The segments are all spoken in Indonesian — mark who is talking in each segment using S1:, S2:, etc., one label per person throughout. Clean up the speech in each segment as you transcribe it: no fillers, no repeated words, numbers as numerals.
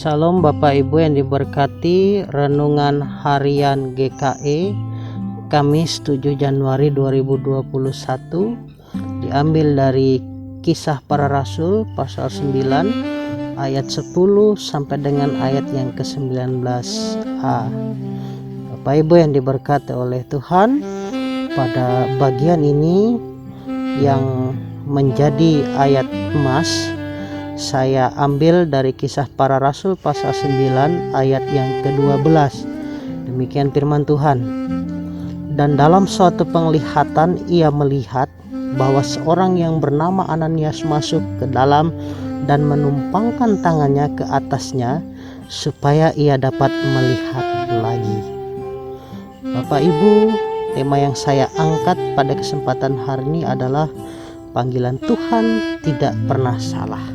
S1: Salam Bapak Ibu yang diberkati. Renungan harian GKE Kamis 7 Januari 2021 diambil dari Kisah Para Rasul pasal 9 ayat 10 sampai dengan ayat yang ke-19a. Bapak Ibu yang diberkati oleh Tuhan, pada bagian ini yang menjadi ayat emas saya ambil dari Kisah Para Rasul pasal 9 ayat yang ke-12. Demikian firman Tuhan. Dan dalam suatu penglihatan ia melihat bahwa seorang yang bernama Ananias masuk ke dalam dan menumpangkan tangannya ke atasnya supaya ia dapat melihat lagi. Bapak Ibu, tema yang saya angkat pada kesempatan hari ini adalah panggilan Tuhan tidak pernah salah.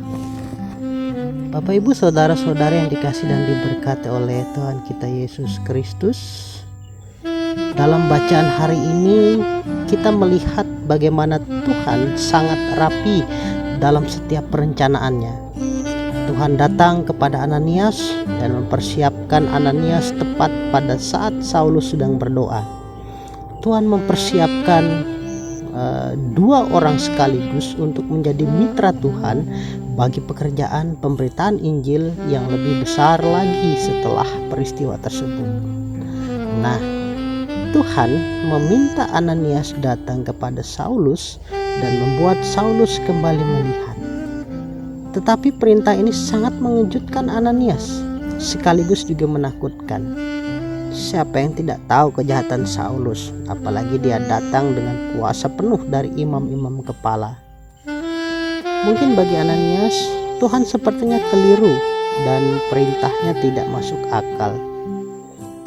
S1: Bapak Ibu, saudara-saudara yang dikasih dan diberkati oleh Tuhan kita Yesus Kristus, dalam bacaan hari ini kita melihat bagaimana Tuhan sangat rapi dalam setiap perencanaannya. Tuhan datang kepada Ananias dan mempersiapkan Ananias tepat pada saat Saulus sedang berdoa. Tuhan mempersiapkan dua orang sekaligus untuk menjadi mitra Tuhan bagi pekerjaan pemberitaan Injil yang lebih besar lagi setelah peristiwa tersebut. Nah, Tuhan meminta Ananias datang kepada Saulus dan membuat Saulus kembali melihat. Tetapi perintah ini sangat mengejutkan Ananias, sekaligus juga menakutkan. Siapa yang tidak tahu kejahatan Saulus, apalagi dia datang dengan kuasa penuh dari imam-imam kepala. Mungkin bagi Ananias, Tuhan sepertinya keliru dan perintahnya tidak masuk akal.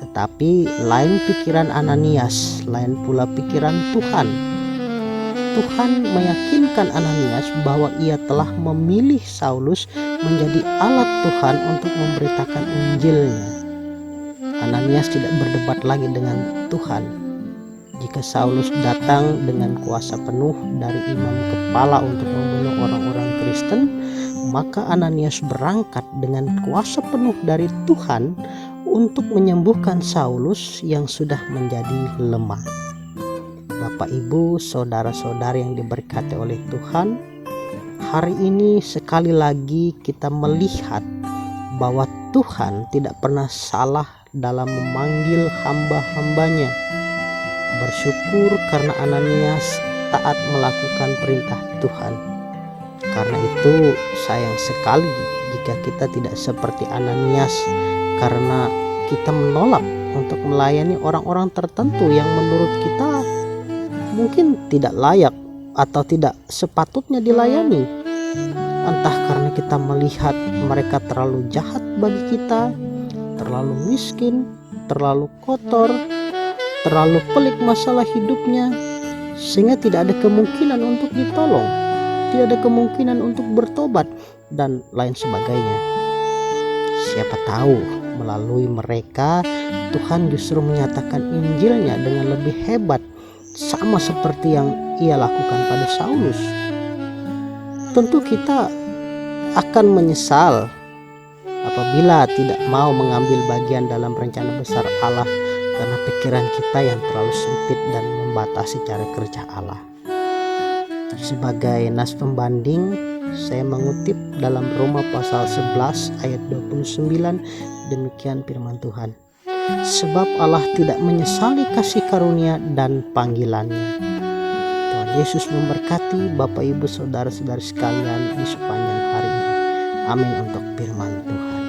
S1: Tetapi lain pikiran Ananias, lain pula pikiran Tuhan. Tuhan meyakinkan Ananias bahwa ia telah memilih Saulus menjadi alat Tuhan untuk memberitakan Injilnya. Ananias tidak berdebat lagi dengan Tuhan. Jika Saulus datang dengan kuasa penuh dari imam kepala untuk membunuh orang-orang Kristen, maka Ananias berangkat dengan kuasa penuh dari Tuhan untuk menyembuhkan Saulus yang sudah menjadi lemah. Bapak Ibu, saudara-saudari yang diberkati oleh Tuhan, hari ini sekali lagi kita melihat bahwa Tuhan tidak pernah salah dalam memanggil hamba-hambanya. Bersyukur karena Ananias taat melakukan perintah Tuhan. Karena itu sayang sekali jika kita tidak seperti Ananias, karena kita menolak untuk melayani orang-orang tertentu yang menurut kita mungkin tidak layak atau tidak sepatutnya dilayani. Entah karena kita melihat mereka terlalu jahat bagi kita, terlalu miskin, terlalu kotor, terlalu pelik masalah hidupnya, sehingga tidak ada kemungkinan untuk ditolong, tidak ada kemungkinan untuk bertobat, dan lain sebagainya. Siapa tahu melalui mereka Tuhan justru menyatakan Injilnya dengan lebih hebat, sama seperti yang ia lakukan pada Saulus. Tentu kita akan menyesal apabila tidak mau mengambil bagian dalam rencana besar Allah karena pikiran kita yang terlalu sempit dan membatasi cara kerja Allah. Sebagai nas pembanding, saya mengutip dalam Roma pasal 11 ayat 29, demikian firman Tuhan. Sebab Allah tidak menyesali kasih karunia dan panggilannya. Tuhan Yesus memberkati Bapak Ibu saudara-saudari sekalian di sepanjang hari ini. Amin untuk firman Tuhan.